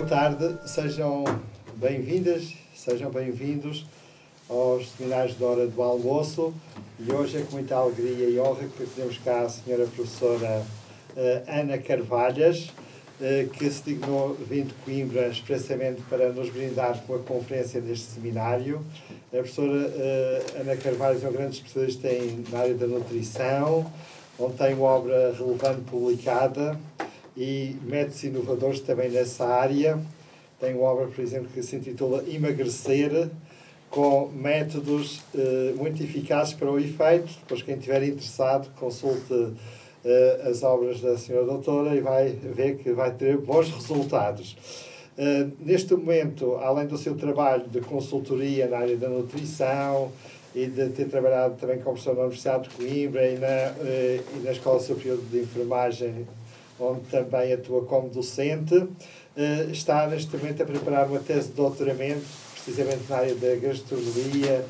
boa tarde, sejam bem-vindas, sejam bem-vindos aos seminários da hora do almoço e hoje é com muita alegria e honra que temos cá a senhora professora Ana Carvalhas, que se dignou vindo de Coimbra expressamente para nos brindar com a conferência deste seminário. A professora Ana Carvalhas é um grande especialista na área da nutrição, onde tem uma obra relevante publicada e métodos inovadores também nessa área. Tem uma obra, por exemplo, que se intitula Emagrecer, com métodos muito eficazes para o efeito. Depois, quem estiver interessado, consulte as obras da senhora doutora e vai ver que vai ter bons resultados. Neste momento, além do seu trabalho de consultoria na área da nutrição e de ter trabalhado também como professor na Universidade de Coimbra e na Escola Superior de Enfermagem, onde também atua como docente, está neste momento a preparar uma tese de doutoramento, precisamente na área da gastronomia,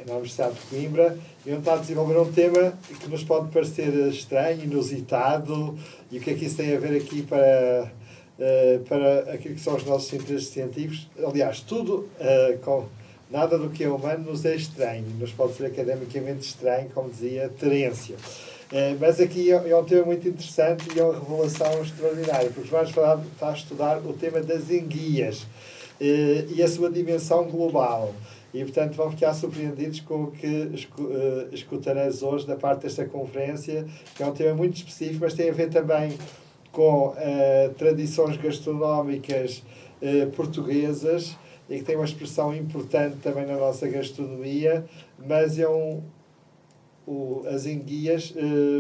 na Universidade de Coimbra, e onde está a desenvolver um tema que nos pode parecer estranho, inusitado, e o que é que isso tem a ver aqui para aquilo que são os nossos interesses científicos. Aliás, tudo, nada do que é humano nos é estranho, nos pode ser academicamente estranho, como dizia Terêncio. Mas aqui é um tema muito interessante e é uma revelação extraordinária, porque vamos está a estudar o tema das enguias e a sua dimensão global. E, portanto, vão ficar surpreendidos com o que escutarás hoje da parte desta conferência, que é um tema muito específico, mas tem a ver também com tradições gastronómicas portuguesas e que tem uma expressão importante também na nossa gastronomia, mas é as enguias,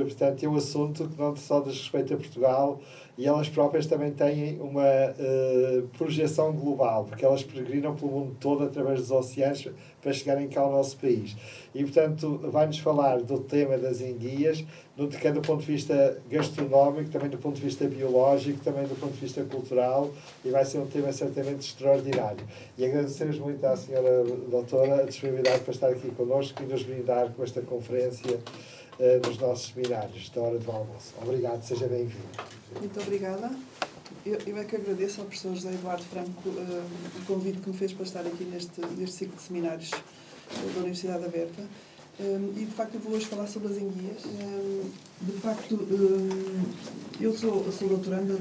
portanto, é um assunto que não só diz respeito a Portugal, e elas próprias também têm uma projeção global, porque elas peregrinam pelo mundo todo através dos oceanos para chegarem cá ao nosso país. E, portanto, vai-nos falar do tema das enguias, quer do ponto de vista gastronómico, também do ponto de vista biológico, também do ponto de vista cultural, e vai ser um tema certamente extraordinário. E agradecemos muito à senhora doutora a disponibilidade para estar aqui connosco e nos brindar com esta conferência nos nossos seminários da hora do almoço. Obrigado, seja bem-vindo. Muito obrigada. Eu é que agradeço ao professor José Eduardo Franco o convite que me fez para estar aqui neste ciclo de seminários da Universidade Aberta. E, de facto, eu vou hoje falar sobre as enguias. De facto, eu sou doutoranda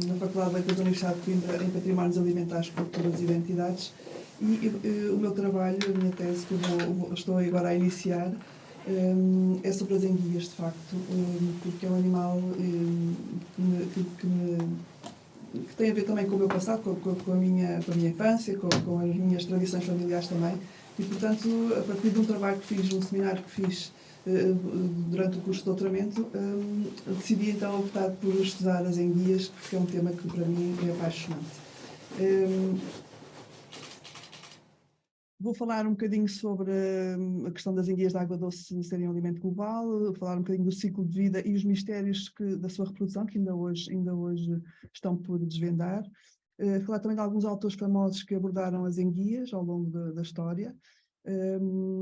na Faculdade de Letras da Universidade de Coimbra em Patrimónios Alimentares, Culturas e Identidades. E o meu trabalho, a minha tese, que eu estou agora a iniciar, é sobre as enguias, de facto, porque é um animal que tem a ver também com o meu passado, com a minha infância, com as minhas tradições familiares também. E, portanto, a partir de um trabalho que fiz, um seminário que fiz durante o curso de doutoramento, decidi então optar por estudar as enguias, porque é um tema que para mim é apaixonante. Vou falar um bocadinho sobre a questão das enguias de água doce serem um alimento global, falar um bocadinho do ciclo de vida e os mistérios da sua reprodução, que ainda hoje estão por desvendar. Falar também de alguns autores famosos que abordaram as enguias ao longo da história.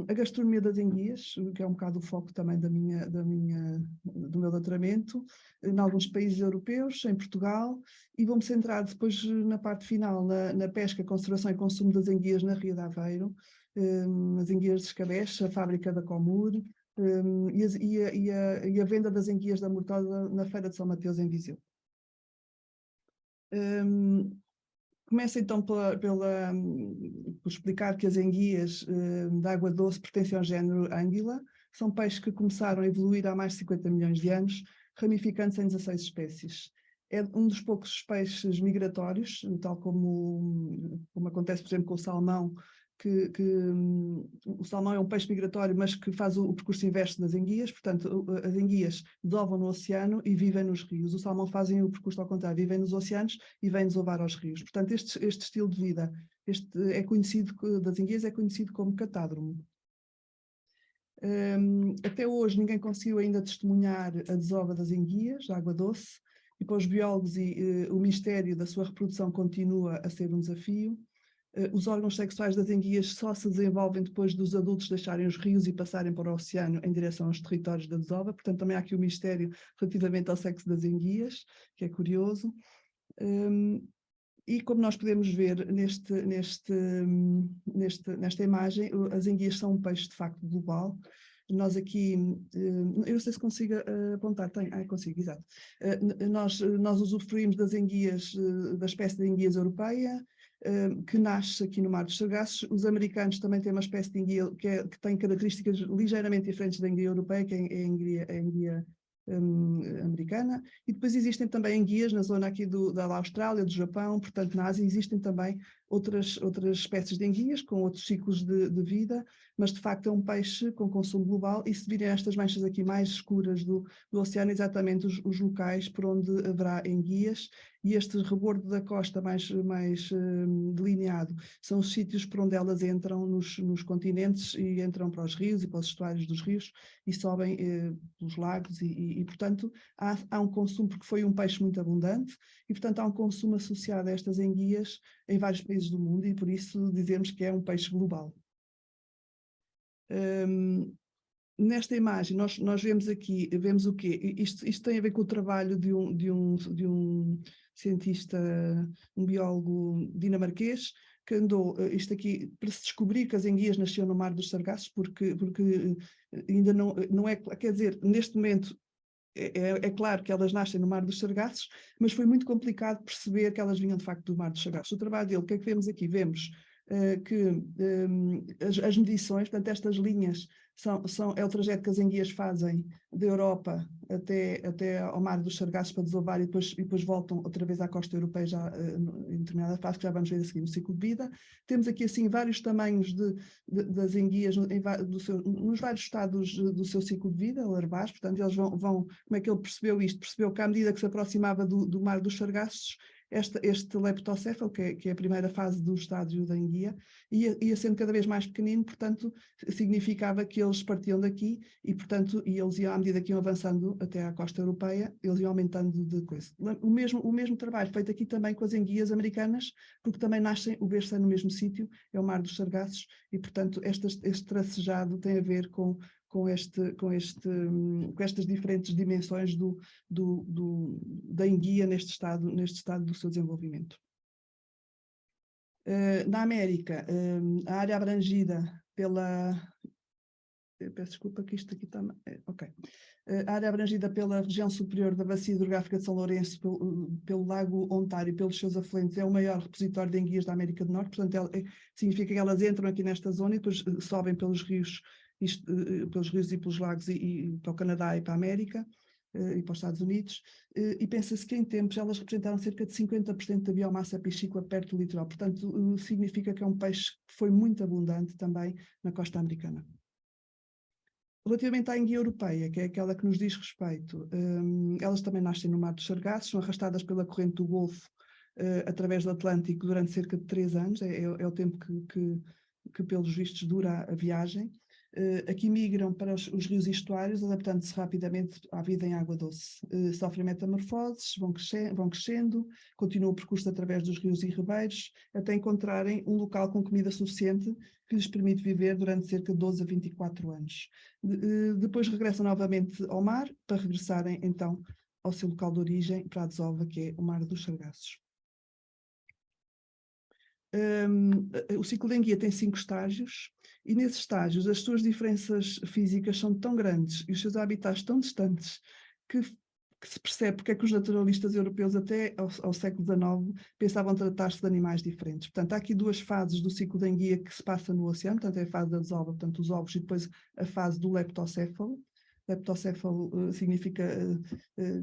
A gastronomia das enguias, que é um bocado o foco também do meu doutoramento, em alguns países europeus, em Portugal, e vou-me centrar depois na parte final, na pesca, conservação e consumo das enguias na Ria de Aveiro, as enguias de escabeche, a fábrica da Comur, e a venda das enguias da Mortosa na Feira de São Mateus, em Viseu. Começo então por explicar que as enguias de água doce pertencem ao género Anguilla. São peixes que começaram a evoluir há mais de 50 milhões de anos, ramificando-se em 16 espécies. É um dos poucos peixes migratórios, tal como acontece, por exemplo, com o salmão, que o salmão é um peixe migratório, mas que faz o percurso inverso das enguias. Portanto, as enguias desovam no oceano e vivem nos rios. O salmão fazem o percurso ao contrário, vivem nos oceanos e vêm desovar aos rios. Portanto, este estilo de vida das enguias é conhecido como catádromo. Até hoje ninguém conseguiu ainda testemunhar a desova das enguias, da água doce, e para os biólogos o mistério da sua reprodução continua a ser um desafio. Os órgãos sexuais das enguias só se desenvolvem depois dos adultos deixarem os rios e passarem para o oceano em direção aos territórios da desova. Portanto, também há aqui o mistério relativamente ao sexo das enguias, que é curioso. E como nós podemos ver nesta imagem, as enguias são um peixe de facto global. Nós aqui, eu não sei se consigo apontar, consigo, exato. Nós usufruímos das enguias, da espécie de enguias europeia, que nasce aqui no Mar dos Sargassos. Os americanos também têm uma espécie de enguia que tem características ligeiramente diferentes da enguia europeia, que é a enguia americana, e depois existem também enguias na zona aqui da Austrália, do Japão, portanto na Ásia existem também outras espécies de enguias com outros ciclos de vida, mas de facto é um peixe com consumo global, e se virem estas manchas aqui mais escuras do oceano, exatamente os locais por onde haverá enguias, e este rebordo da costa mais delineado são os sítios por onde elas entram nos continentes e entram para os rios e para os estuários dos rios e sobem pelos lagos e portanto, há um consumo, porque foi um peixe muito abundante, e, portanto, há um consumo associado a estas enguias em vários países do mundo, e por isso dizemos que é um peixe global. Nesta imagem, nós vemos aqui, vemos o quê? Isto tem a ver com o trabalho de um cientista, um biólogo dinamarquês, que andou, isto aqui, para se descobrir que as enguias nasciam no Mar dos Sargassos, porque ainda não é, quer dizer, neste momento é claro que elas nascem no Mar dos Sargassos, mas foi muito complicado perceber que elas vinham de facto do Mar dos Sargassos. O trabalho dele, o que é que vemos aqui? Vemos que as medições, portanto estas linhas é o trajeto que as enguias fazem da Europa até ao Mar dos Sargassos para desovar e depois voltam outra vez à costa europeia já em determinada fase, que já vamos ver a seguir no ciclo de vida. Temos aqui assim vários tamanhos das enguias nos vários estados do seu ciclo de vida, larvais, portanto eles vão, como é que ele percebeu isto? Percebeu que à medida que se aproximava do Mar dos Sargassos, este leptocéfalo, que é a primeira fase do estádio da enguia, ia sendo cada vez mais pequenino, portanto, significava que eles partiam daqui e, portanto, eles iam, à medida que iam avançando até à costa europeia, eles iam aumentando de coisa. O mesmo trabalho feito aqui também com as enguias americanas, porque também o berço é no mesmo sítio, é o Mar dos Sargassos, e, portanto, este tracejado tem a ver com estas diferentes dimensões da enguia neste estado do seu desenvolvimento. Na América, a área abrangida pela... Peço desculpa que isto aqui está... Ok. A área abrangida pela região superior da bacia hidrográfica de São Lourenço, pelo Lago Ontário e pelos seus afluentes, é o maior repositório de enguias da América do Norte, portanto, significa que elas entram aqui nesta zona e depois sobem pelos rios e pelos lagos e para o Canadá e para a América e para os Estados Unidos, e pensa-se que em tempos elas representaram cerca de 50% da biomassa piscícola perto do litoral, portanto significa que é um peixe que foi muito abundante também na costa americana. Relativamente à enguia europeia, que é aquela que nos diz respeito, elas também nascem no Mar dos Sargassos, são arrastadas pela corrente do Golfo através do Atlântico durante cerca de 3 anos, é o tempo que pelos vistos dura a viagem. Aqui migram para os rios e estuários, adaptando-se rapidamente à vida em água doce. Sofrem metamorfoses, vão crescendo, continuam o percurso através dos rios e ribeiros, até encontrarem um local com comida suficiente que lhes permite viver durante cerca de 12 a 24 anos. Depois regressam novamente ao mar, para regressarem então ao seu local de origem, para a desova, que é o Mar dos Sargassos. O ciclo de enguia tem 5 estágios, e nesses estágios as suas diferenças físicas são tão grandes e os seus habitats tão distantes que se percebe porque é que os naturalistas europeus até ao século XIX pensavam tratar-se de animais diferentes. Portanto, há aqui 2 fases do ciclo de enguia que se passa no oceano, portanto é a fase da desova, portanto os ovos, e depois a fase do leptocéfalo. Leptocéfalo significa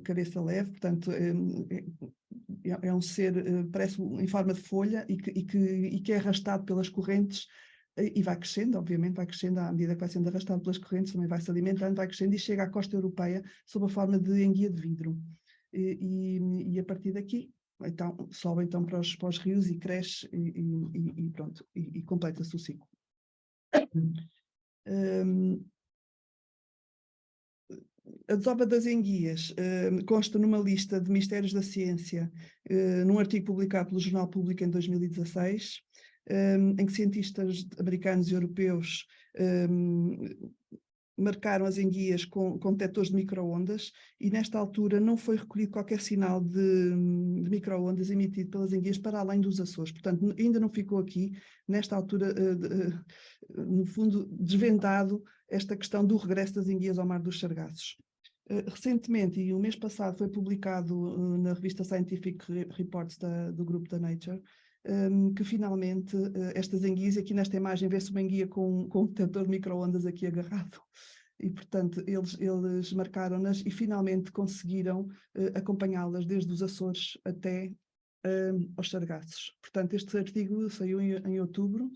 cabeça leve, portanto é um ser, parece em forma de folha e que é arrastado pelas correntes e vai crescendo, obviamente, vai crescendo à medida que vai sendo arrastado pelas correntes, também vai se alimentando, vai crescendo e chega à costa europeia sob a forma de enguia de vidro. E a partir daqui, então, sobe então para os rios e cresce e pronto, e completa-se o ciclo. A desova das enguias consta numa lista de mistérios da ciência, num artigo publicado pelo Jornal Público em 2016, em que cientistas americanos e europeus marcaram as enguias com detectores de micro-ondas e nesta altura não foi recolhido qualquer sinal de micro-ondas emitido pelas enguias para além dos Açores. Portanto, ainda não ficou aqui, nesta altura, no fundo, desvendado esta questão do regresso das enguias ao Mar dos Sargassos. Recentemente, e o mês passado, foi publicado na revista Scientific Reports do grupo da Nature, que finalmente estas enguias, aqui nesta imagem vê-se uma enguia com um detector de micro-ondas aqui agarrado. E, portanto, eles marcaram-nas e finalmente conseguiram acompanhá-las desde os Açores até aos Sargassos. Portanto, este artigo saiu em outubro.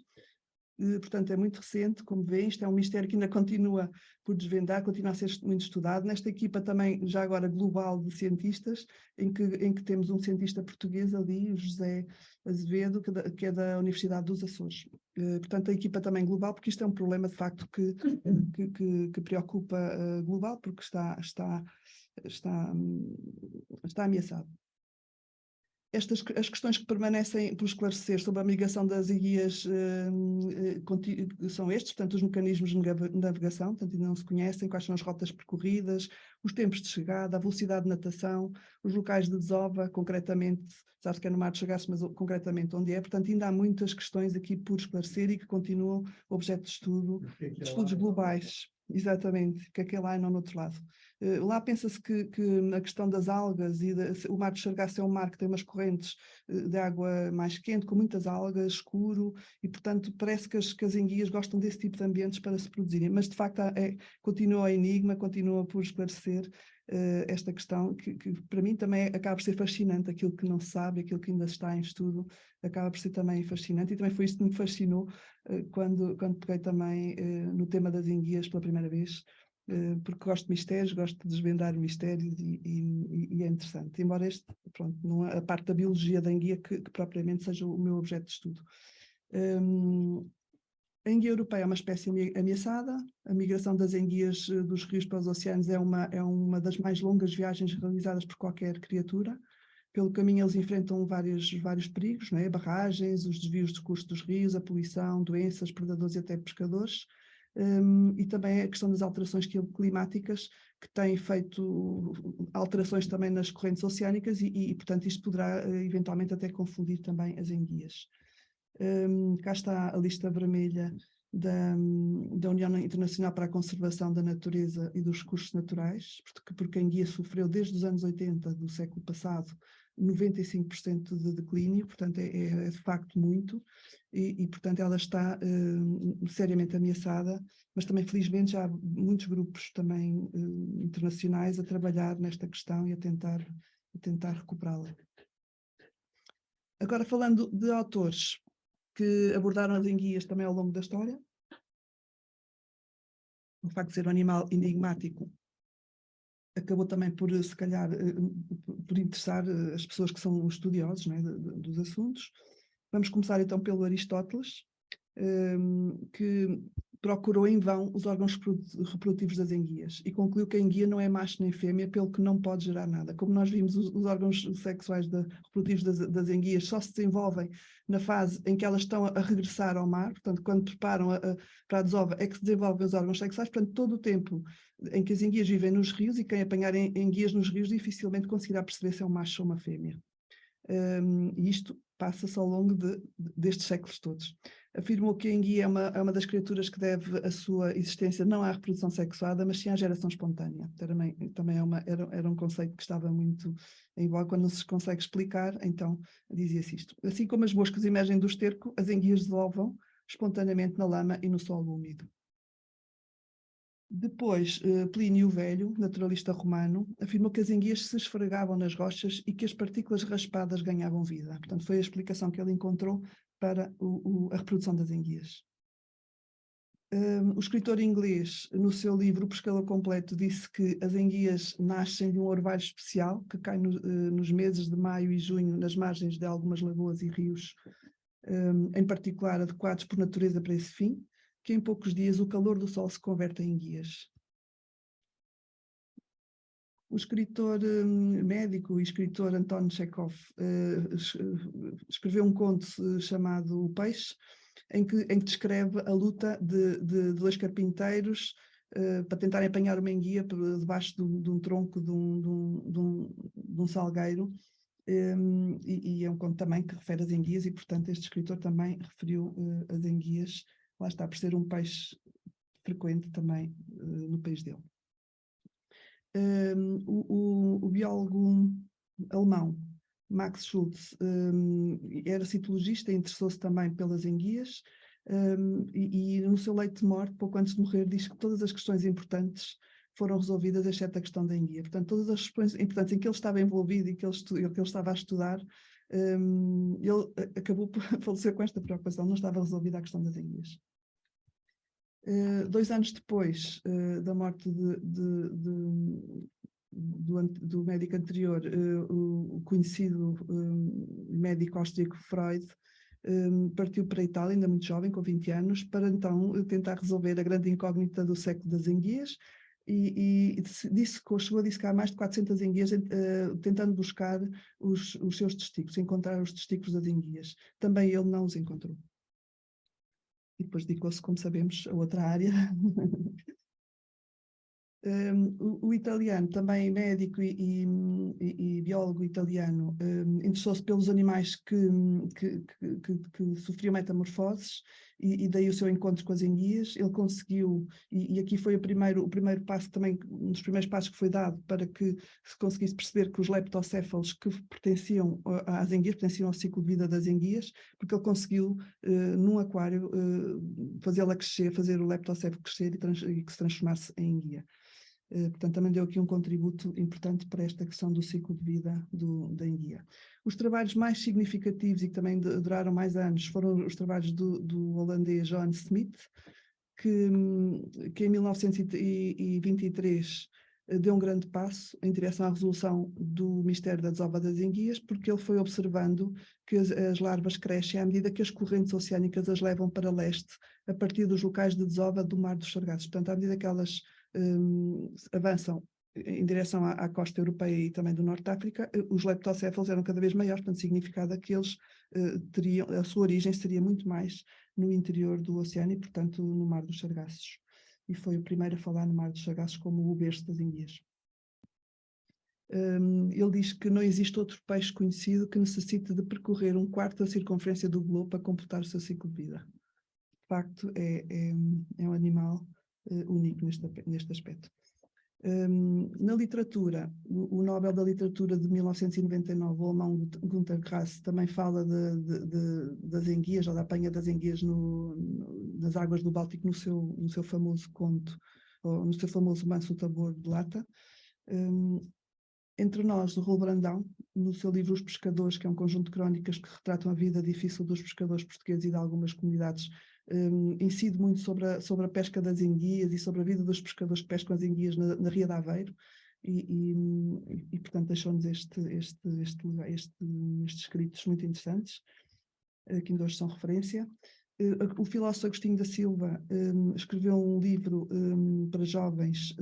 Portanto, é muito recente, como vêem, isto é um mistério que ainda continua por desvendar, continua a ser muito estudado. Nesta equipa também, já agora global de cientistas, em que temos um cientista português ali, o José Azevedo, que é da Universidade dos Açores. Portanto, a equipa também global, porque isto é um problema de facto que preocupa global, porque está ameaçado. As questões que permanecem por esclarecer sobre a migração das enguias são estes, portanto, os mecanismos de navegação, portanto, ainda não se conhecem, quais são as rotas percorridas, os tempos de chegada, a velocidade de natação, os locais de desova, concretamente, sabe-se que é no Mar de Sargasso, mas concretamente onde é, portanto, ainda há muitas questões aqui por esclarecer e que continuam objeto de estudo, de estudos globais. Exatamente, que aquele lá é não no outro lado. Lá pensa-se que a questão das algas o Mar de Sargasso é um mar que tem umas correntes de água mais quente, com muitas algas, escuro, e portanto parece que as enguias gostam desse tipo de ambientes para se produzirem, mas de facto continua a enigma, continua por esclarecer esta questão, que para mim também acaba por ser fascinante, aquilo que não se sabe, aquilo que ainda está em estudo, acaba por ser também fascinante, e também foi isso que me fascinou quando peguei também no tema das enguias pela primeira vez, porque gosto de mistérios, gosto de desvendar mistérios e é interessante, embora pronto, não é a parte da biologia da enguia que propriamente seja o meu objeto de estudo. A enguia europeia é uma espécie ameaçada, a migração das enguias dos rios para os oceanos é uma das mais longas viagens realizadas por qualquer criatura. Pelo caminho eles enfrentam vários perigos, não é? Barragens, os desvios de curso dos rios, a poluição, doenças, predadores e até pescadores. E também a questão das alterações climáticas, que têm feito alterações também nas correntes oceânicas e portanto, isto poderá eventualmente até confundir também as enguias. Cá está a lista vermelha da União Internacional para a Conservação da Natureza e dos Recursos Naturais, porque a enguia sofreu desde os anos 80 do século passado 95% de declínio, portanto é de facto muito, e portanto ela está seriamente ameaçada, mas também felizmente já há muitos grupos também internacionais a trabalhar nesta questão e a tentar recuperá-la. Agora falando de autores que abordaram as enguias também ao longo da história, o facto de ser um animal enigmático acabou também por, se calhar, por interessar as pessoas que são estudiosos, não é, dos assuntos. Vamos começar então pelo Aristóteles, que procurou em vão os órgãos reprodutivos das enguias e concluiu que a enguia não é macho nem fêmea, pelo que não pode gerar nada. Como nós vimos, os órgãos sexuais reprodutivos das enguias só se desenvolvem na fase em que elas estão a regressar ao mar, portanto, quando preparam para a desova é que se desenvolvem os órgãos sexuais, portanto, todo o tempo em que as enguias vivem nos rios, e quem apanhar enguias nos rios dificilmente conseguirá perceber se é um macho ou uma fêmea. E isto passa-se ao longo destes séculos todos. Afirmou que a enguia é uma das criaturas que deve a sua existência não à reprodução sexuada, mas sim à geração espontânea. Também era um conceito que estava muito em voga. Quando não se consegue explicar, então dizia-se isto. Assim como as moscas emergem do esterco, as enguias desenvolvam espontaneamente na lama e no solo úmido. Depois, Plínio o Velho, naturalista romano, afirmou que as enguias se esfregavam nas rochas e que as partículas raspadas ganhavam vida. Portanto, foi a explicação que ele encontrou para a reprodução das enguias. O escritor inglês, no seu livro O Pescador Completo, disse que as enguias nascem de um orvalho especial que cai nos meses de maio e junho nas margens de algumas lagoas e rios, em particular adequados por natureza para esse fim, que em poucos dias o calor do sol se converte em enguias. O escritor médico e escritor Anton Chekhov escreveu um conto chamado O Peixe, em que descreve a luta de dois carpinteiros para tentarem apanhar uma enguia debaixo de um tronco de um salgueiro. E é um conto também que refere as enguias, e portanto este escritor também referiu as enguias, lá está, por ser um peixe frequente também no país dele. O biólogo alemão Max Schulz era citologista e interessou-se também pelas enguias, e no seu leito de morte, pouco antes de morrer, diz que todas as questões importantes foram resolvidas, exceto a questão da enguia. Portanto, todas as questões importantes em que ele estava envolvido e que ele estava a estudar, ele acabou por falecer com esta preocupação, não estava resolvida a questão das enguias. 2 anos depois da morte do médico anterior, o conhecido médico austríaco Freud partiu para a Itália, ainda muito jovem, com 20 anos, para então tentar resolver a grande incógnita do século das enguias, e chegou a dissecar mais de 400 enguias, tentando buscar os seus testículos, encontrar os testículos das enguias. Também ele não os encontrou. E depois dedicou-se, como sabemos, a outra área. O italiano, também médico e biólogo italiano, interessou-se pelos animais que sofriam metamorfoses, e daí o seu encontro com as enguias. Ele conseguiu, e aqui foi o primeiro passo também, um dos primeiros passos que foi dado para que se conseguisse perceber que os leptocéfalos que pertenciam às enguias, pertenciam ao ciclo de vida das enguias, porque ele conseguiu, num aquário, fazê-la crescer, fazer o leptocéfalo crescer e que se transformasse em enguia. Portanto, também deu aqui um contributo importante para esta questão do ciclo de vida da enguia. Os trabalhos mais significativos e que também duraram mais anos foram os trabalhos do holandês John Smith, que em 1923 deu um grande passo em direção à resolução do mistério da desova das enguias, porque ele foi observando que as larvas crescem à medida que as correntes oceânicas as levam para leste, a partir dos locais de desova do Mar dos Sargassos. Portanto, à medida que elas avançam em direção à costa europeia e também do Norte de África, os leptocéfalos eram cada vez maiores, portanto significava que eles teriam, a sua origem seria muito mais no interior do oceano e, portanto, no Mar dos Sargassos. E foi o primeiro a falar no Mar dos Sargassos como o berço das enguias. Ele diz que não existe outro peixe conhecido que necessite de percorrer 1/4 da circunferência do globo para completar o seu ciclo de vida. De facto, é um animal único neste aspecto. Na literatura, o Nobel da Literatura de 1999, o alemão Günter Grass, também fala das enguias, ou da apanha das enguias nas águas do Báltico, no seu famoso conto, ou no seu famoso Manso o Tambor de Lata. Entre nós, do Raul Brandão, no seu livro Os Pescadores, que é um conjunto de crónicas que retratam a vida difícil dos pescadores portugueses e de algumas comunidades, incide muito sobre a pesca das enguias e sobre a vida dos pescadores que pescam as enguias na Ria de Aveiro, e portanto deixou-nos estes escritos muito interessantes, que ainda hoje são referência. O filósofo Agostinho da Silva escreveu um livro para jovens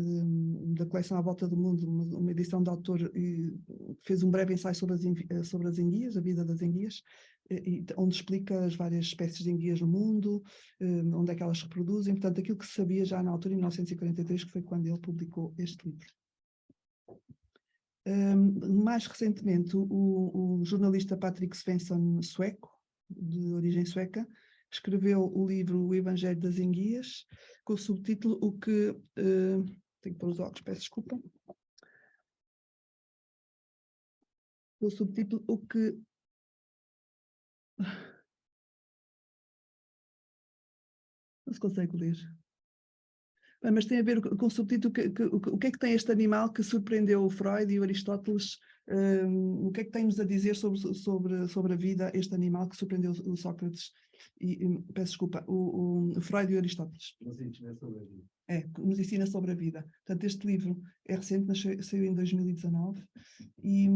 da coleção À Volta do Mundo, uma edição de autor, que fez um breve ensaio sobre as enguias, a vida das enguias, onde explica as várias espécies de enguias no mundo, onde é que elas se reproduzem, portanto, aquilo que se sabia já na altura, em 1943, que foi quando ele publicou este livro. Mais recentemente, o jornalista Patrick Svensson, sueco, de origem sueca, escreveu o livro O Evangelho das Enguias, com o subtítulo O que... tenho que pôr os óculos, peço desculpa. O subtítulo O que... Não se consegue ler. Mas tem a ver com o subtítulo, o que é que tem este animal que surpreendeu o Freud e o Aristóteles? O que é que tem-nos a dizer sobre a vida, este animal que surpreendeu o Sócrates? Peço desculpa, o Freud e o Aristóteles. Nos ensina sobre a vida. Nos ensina sobre a vida. Portanto, este livro é recente, saiu em 2019, e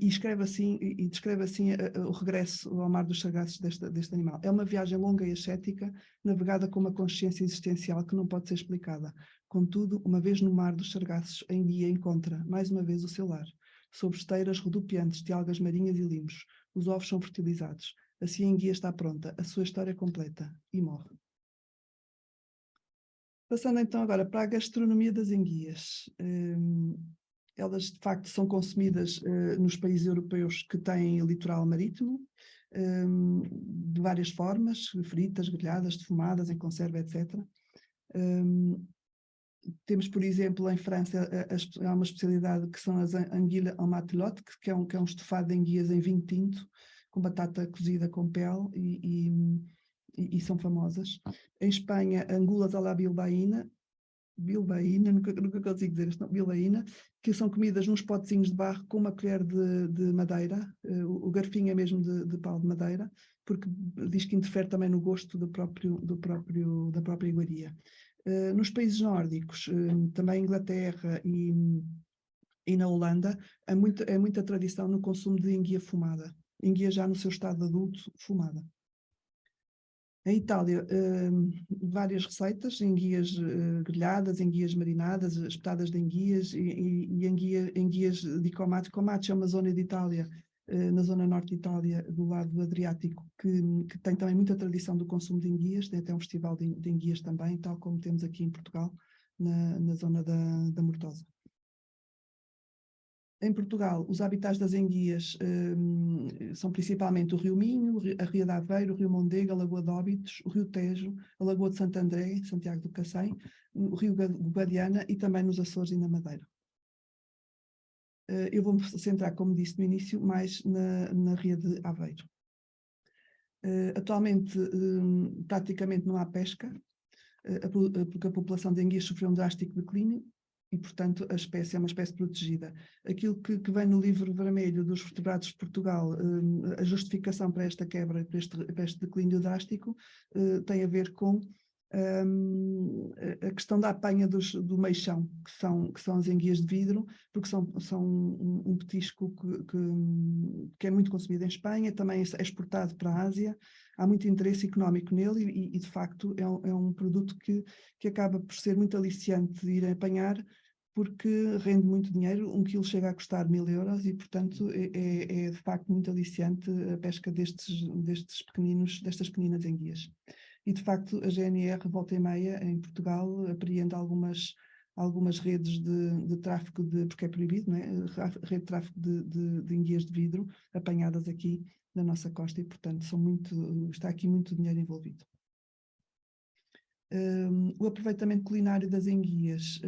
escreve assim, e descreve assim o regresso ao Mar dos Sargassos deste animal. É uma viagem longa e ascética, navegada com uma consciência existencial que não pode ser explicada. Contudo, uma vez no Mar dos Sargassos, a enguia encontra, mais uma vez, o seu lar. Sob esteiras rodopiantes de algas marinhas e limos, os ovos são fertilizados. Assim a enguia está pronta, a sua história completa, e morre. Passando então agora para a gastronomia das enguias. Elas, de facto, são consumidas nos países europeus que têm litoral marítimo, de várias formas, fritas, grelhadas, defumadas, em conserva, etc. Temos, por exemplo, em França, há uma especialidade que são as anguilles en matelotte, que é um estofado de enguias em vinho tinto, com batata cozida com pele, e são famosas. Em Espanha, angulas à la bilbaína, nunca consigo dizer isto, bilbaína, que são comidas nos potezinhos de barro com uma colher de madeira, o garfinho é mesmo de pau de madeira, porque diz que interfere também no gosto da própria iguaria. Nos países nórdicos, também Inglaterra e na Holanda, é muita tradição no consumo de enguia fumada. Enguia já no seu estado adulto, fumada. Em Itália, várias receitas, enguias grelhadas, enguias marinadas, espetadas de enguias e enguias de Comacchio. Comacchio é uma zona de Itália, na zona norte de Itália, do lado do Adriático, que tem também muita tradição do consumo de enguias, tem até um festival de enguias também, tal como temos aqui em Portugal, na zona da Mortosa. Em Portugal, os habitats das enguias são principalmente o Rio Minho, a Ria de Aveiro, o Rio Mondego, a Lagoa de Óbidos, o Rio Tejo, a Lagoa de Santo André, Santiago do Cacém, o Rio Guadiana e também nos Açores e na Madeira. Eu vou-me centrar, como disse no início, mais na Ria de Aveiro. Atualmente, praticamente não há pesca, porque a população de enguias sofreu um drástico declínio, e, portanto, a espécie é uma espécie protegida. Aquilo que vem no livro vermelho dos vertebrados de Portugal, a justificação para esta quebra, para este declínio drástico, tem a ver com a questão da apanha do meixão, que são as enguias de vidro, porque são um petisco que é muito consumido em Espanha, também é exportado para a Ásia. Há muito interesse económico nele e de facto, é um produto que acaba por ser muito aliciante de ir apanhar, porque rende muito dinheiro. 1 quilo chega a custar 1000 euros e, portanto, é de facto muito aliciante a pesca destas pequeninas enguias. E, de facto, a GNR, volta e meia, em Portugal, apreende algumas redes de tráfico, porque é proibido, não é? Rede de tráfico de enguias de vidro, apanhadas aqui na nossa costa e, portanto, está aqui muito dinheiro envolvido. O aproveitamento culinário das enguias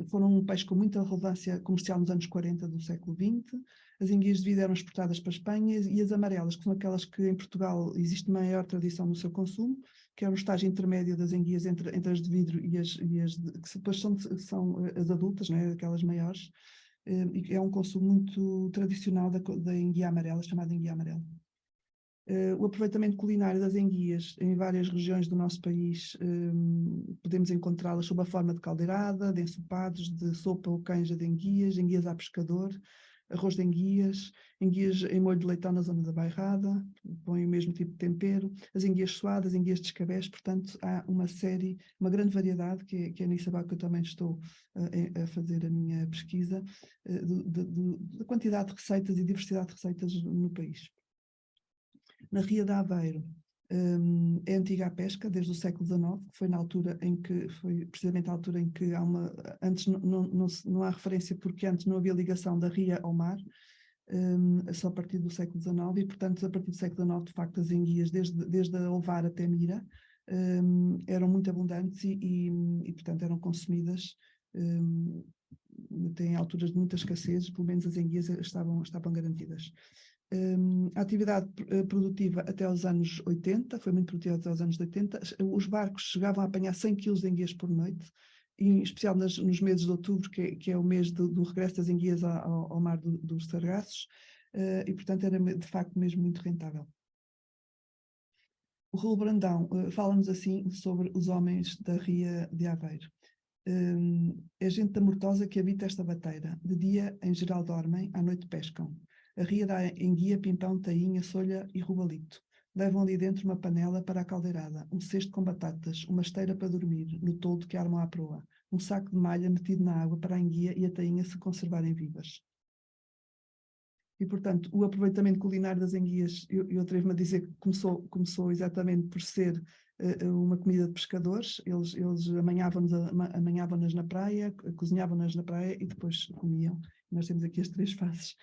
foram um peixe com muita relevância comercial nos anos 40 do século XX. As enguias de vidro eram exportadas para a Espanha e as amarelas, que são aquelas que em Portugal existe maior tradição no seu consumo, que é o estágio intermédio das enguias entre as de vidro e as que depois são as adultas, né, aquelas maiores, e é um consumo muito tradicional da enguia amarela, chamada enguia amarela. O aproveitamento culinário das enguias em várias regiões do nosso país, podemos encontrá-las sob a forma de caldeirada, de ensopados, de sopa ou canja de enguias à pescador, arroz de enguias em molho de leitão na zona da Bairrada, põem o mesmo tipo de tempero, as enguias suadas, enguias de escabeche. Portanto, há uma grande variedade, que é nisso agora que eu também estou a fazer a minha pesquisa, da quantidade de receitas e diversidade de receitas no país. Na Ria de Aveiro, é antiga a pesca, desde o século XIX, que foi precisamente a altura em que antes não há referência, porque antes não havia ligação da ria ao mar, só a partir do século XIX, e, portanto, a partir do século XIX, de facto, as enguias, desde a Ovar até Mira, eram muito abundantes e, portanto, eram consumidas até em alturas de muita escassez. Pelo menos as enguias estavam garantidas. A atividade produtiva até aos anos 80, foi muito produtiva até aos anos 80, os barcos chegavam a apanhar 100 kg de enguias por noite, em especial nos meses de outubro, que é o mês do regresso das enguias ao mar dos Sargassos, e, portanto, era de facto mesmo muito rentável. O Raul Brandão fala-nos assim sobre os homens da Ria de Aveiro. É gente da Mortosa que habita esta bateira. De dia, em geral, dormem, à noite pescam. A ria dá enguia, pimpão, tainha, solha e rubalito. Levam ali dentro uma panela para a caldeirada, um cesto com batatas, uma esteira para dormir, no toldo que armam à proa, um saco de malha metido na água para a enguia e a tainha se conservarem vivas. E, portanto, o aproveitamento culinário das enguias, eu atrevo-me a dizer que começou exatamente por ser uma comida de pescadores. Eles amanhavam-nas na praia, cozinhavam-nas na praia e depois comiam. Nós temos aqui as 3 fases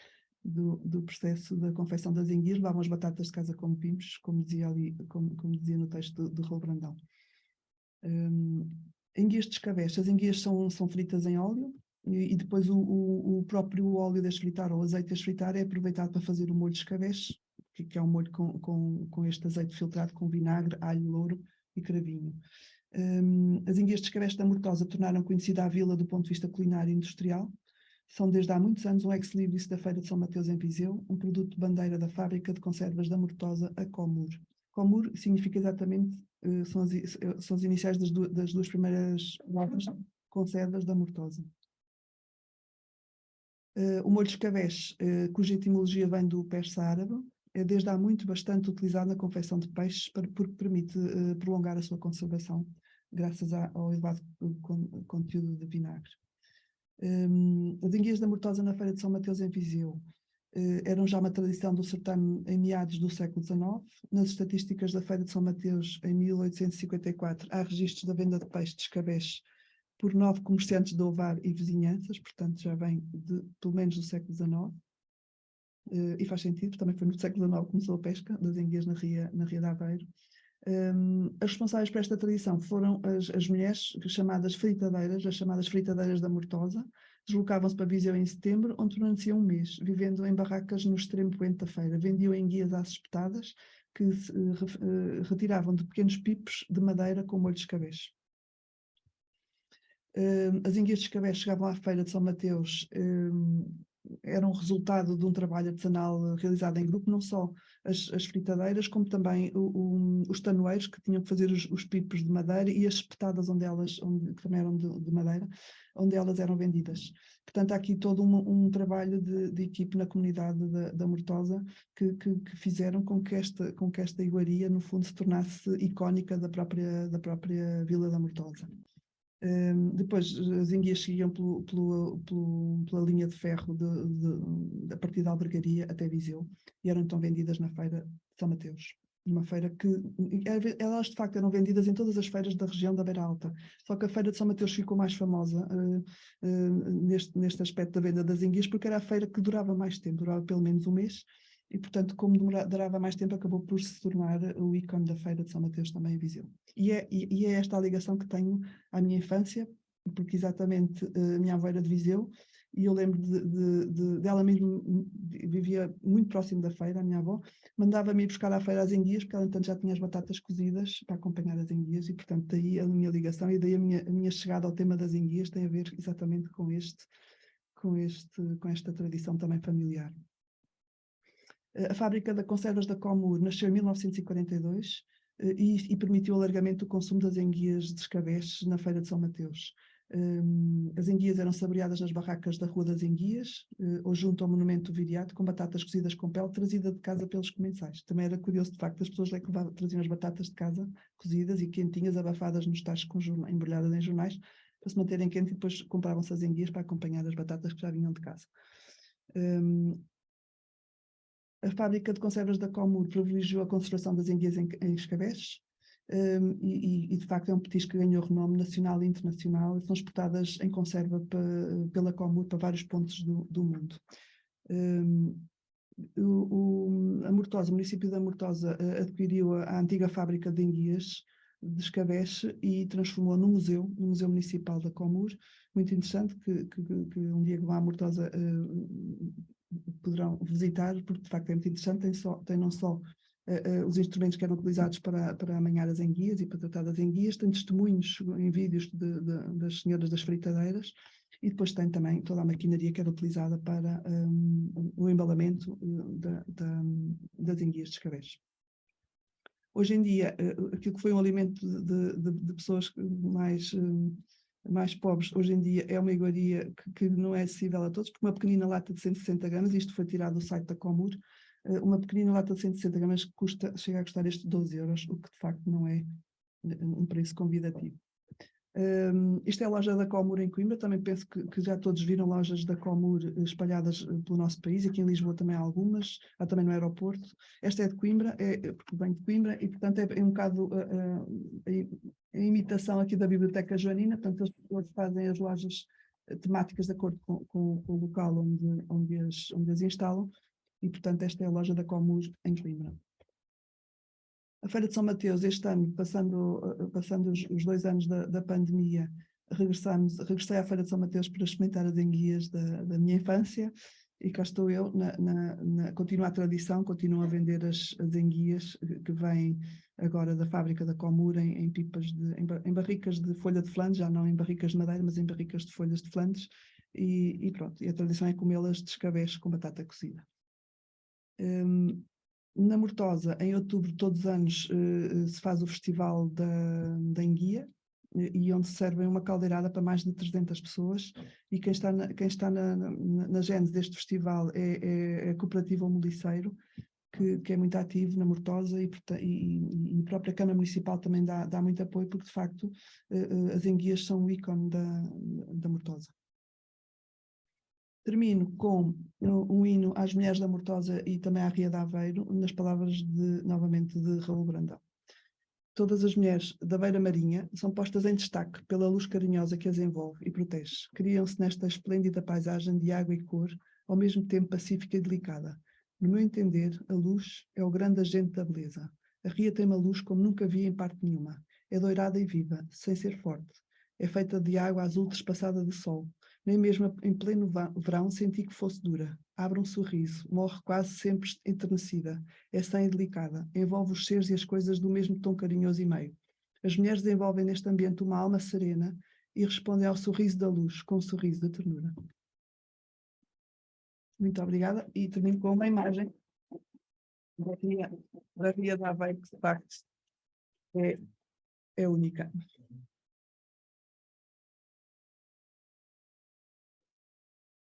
do processo da confecção das enguias. Levavam as batatas de casa como pimos, como dizia dizia no texto de Raul Brandão. Enguias de escabeche. As enguias são fritas em óleo e depois o próprio óleo de fritar ou azeite de fritar é aproveitado para fazer o molho de escabeche, que é um molho com este azeite filtrado com vinagre, alho, louro e cravinho. As enguias de escabeche da Mortosa tornaram conhecida a vila do ponto de vista culinário e industrial. São desde há muitos anos um ex-libris da Feira de São Mateus em Viseu, um produto de bandeira da fábrica de conservas da Mortosa, a Comur. Comur significa exatamente, são as iniciais das duas primeiras palavras, conservas da Mortosa. O molho de escabeche, cuja etimologia vem do persa árabe, é desde há muito bastante utilizado na confecção de peixes porque permite prolongar a sua conservação, graças ao elevado conteúdo de vinagre. As enguias da Mortosa na Feira de São Mateus em Viseu eram já uma tradição do certame em meados do século XIX. Nas estatísticas da Feira de São Mateus, em 1854, há registros da venda de peixe de escabeche por 9 comerciantes de Ovar e vizinhanças, portanto já vem pelo menos do século XIX. E faz sentido, também foi no século XIX que começou a pesca das enguias na Ria de Aveiro. As responsáveis por esta tradição foram as mulheres chamadas fritadeiras da Mortosa. Deslocavam-se para Viseu em setembro, onde permaneciam um mês, vivendo em barracas no extremo poente da feira. Vendiam enguias às espetadas, que se retiravam de pequenos pipos de madeira com molho de escabeche. As enguias de escabeche chegavam à Feira de São Mateus, eram resultado de um trabalho artesanal realizado em grupo, não só as fritadeiras, como também os tanoeiros, que tinham que fazer os pipos de madeira, e as espetadas, que também eram de madeira, onde elas eram vendidas. Portanto, há aqui todo um trabalho de equipe na comunidade da Mortosa que fizeram com que esta iguaria, no fundo, se tornasse icónica da própria Vila da Mortosa. Depois as enguias seguiam pela linha de ferro a partir da Albergaria até Viseu e eram então vendidas na Feira de São Mateus. Uma feira que elas de facto eram vendidas em todas as feiras da região da Beira Alta, só que a Feira de São Mateus ficou mais famosa neste aspecto da venda das enguias, porque era a feira que durava mais tempo, durava pelo menos um mês, e portanto, como durava mais tempo, acabou por se tornar o ícone da Feira de São Mateus também em Viseu. E é esta a ligação que tenho à minha infância, porque exatamente a minha avó era de Viseu, e eu lembro dela mesmo, vivia muito próximo da feira, a minha avó, mandava-me ir buscar à feira as enguias, porque ela então já tinha as batatas cozidas para acompanhar as enguias, e portanto daí a minha ligação, e daí a minha chegada ao tema das enguias tem a ver exatamente com esta tradição também familiar. A fábrica de conservas da Comur nasceu em 1942 e permitiu o alargamento do consumo das enguias de escabeche na Feira de São Mateus. As enguias eram saboreadas nas barracas da Rua das Enguias, ou junto ao Monumento do Viriato, com batatas cozidas com pele, trazida de casa pelos comensais. Também era curioso, de facto, as pessoas traziam as batatas de casa, cozidas e quentinhas, abafadas nos tachos, embrulhadas em jornais, para se manterem quentes, e depois compravam-se as enguias para acompanhar as batatas que já vinham de casa. A fábrica de conservas da Comur privilegiou a conservação das enguias em escabeche, e de facto é um petisco que ganhou renome nacional e internacional, e são exportadas em conserva pela Comur para vários pontos do mundo. A Mortosa, o município da Mortosa, adquiriu a antiga fábrica de enguias de escabeche e transformou no museu municipal da Comur. Muito interessante, que um dia que vão à Mortosa poderão visitar, porque de facto é muito interessante. Tem não só os instrumentos que eram utilizados para amanhar as enguias e para tratar das enguias, tem testemunhos em vídeos das senhoras das fritadeiras, e depois tem também toda a maquinaria que era utilizada para o embalamento das enguias de escabeche. Hoje em dia, aquilo que foi um alimento de pessoas mais pobres, hoje em dia é uma iguaria que não é acessível a todos, porque uma pequenina lata de 160 gramas, isto foi tirado do site da Comur, uma pequenina lata de 160 gramas chega a custar estes 12 euros, o que de facto não é um preço convidativo. Isto é a loja da Comur em Coimbra, também penso que já todos viram lojas da Comur espalhadas pelo nosso país, aqui em Lisboa também há algumas, há também no aeroporto. Esta é de Coimbra, porque vem de Coimbra, e portanto é um bocado a imitação aqui da Biblioteca Joanina, portanto eles fazem as lojas temáticas de acordo com o local onde as instalam, e portanto esta é a loja da Comur em Coimbra. A Feira de São Mateus, este ano, passando os 2 anos da pandemia, regressei à Feira de São Mateus para experimentar as enguias da minha infância, e cá estou eu, continua a tradição, continuam a vender as enguias que vêm agora da fábrica da Comur em pipas, em barricas de folha de Flandres, já não em barricas de madeira, mas em barricas de folhas de Flandres, e pronto, e a tradição é comê-las de escabeche com batata cozida. Na Mortosa, em outubro, todos os anos, se faz o festival da enguia, e onde se servem uma caldeirada para mais de 300 pessoas, e quem está na gênese deste festival é a Cooperativa O Moliceiro, que é muito ativo na Mortosa, e a própria Câmara Municipal também dá muito apoio, porque de facto as enguias são o ícone da Mortosa. Termino com um hino às mulheres da Mortosa e também à Ria de Aveiro, nas palavras novamente de Raul Brandão. Todas as mulheres da beira marinha são postas em destaque pela luz carinhosa que as envolve e protege. Criam-se nesta esplêndida paisagem de água e cor, ao mesmo tempo pacífica e delicada. No meu entender, a luz é o grande agente da beleza. A ria tem uma luz como nunca vi em parte nenhuma. É doirada e viva, sem ser forte. É feita de água azul trespassada de sol. Nem mesmo em pleno verão senti que fosse dura. Abre um sorriso, morre quase sempre enternecida. É sã e delicada, envolve os seres e as coisas do mesmo tom carinhoso e meio. As mulheres desenvolvem neste ambiente uma alma serena e respondem ao sorriso da luz com um sorriso de ternura. Muito obrigada, e termino com uma imagem da Ria de Aveiro, que de facto é única.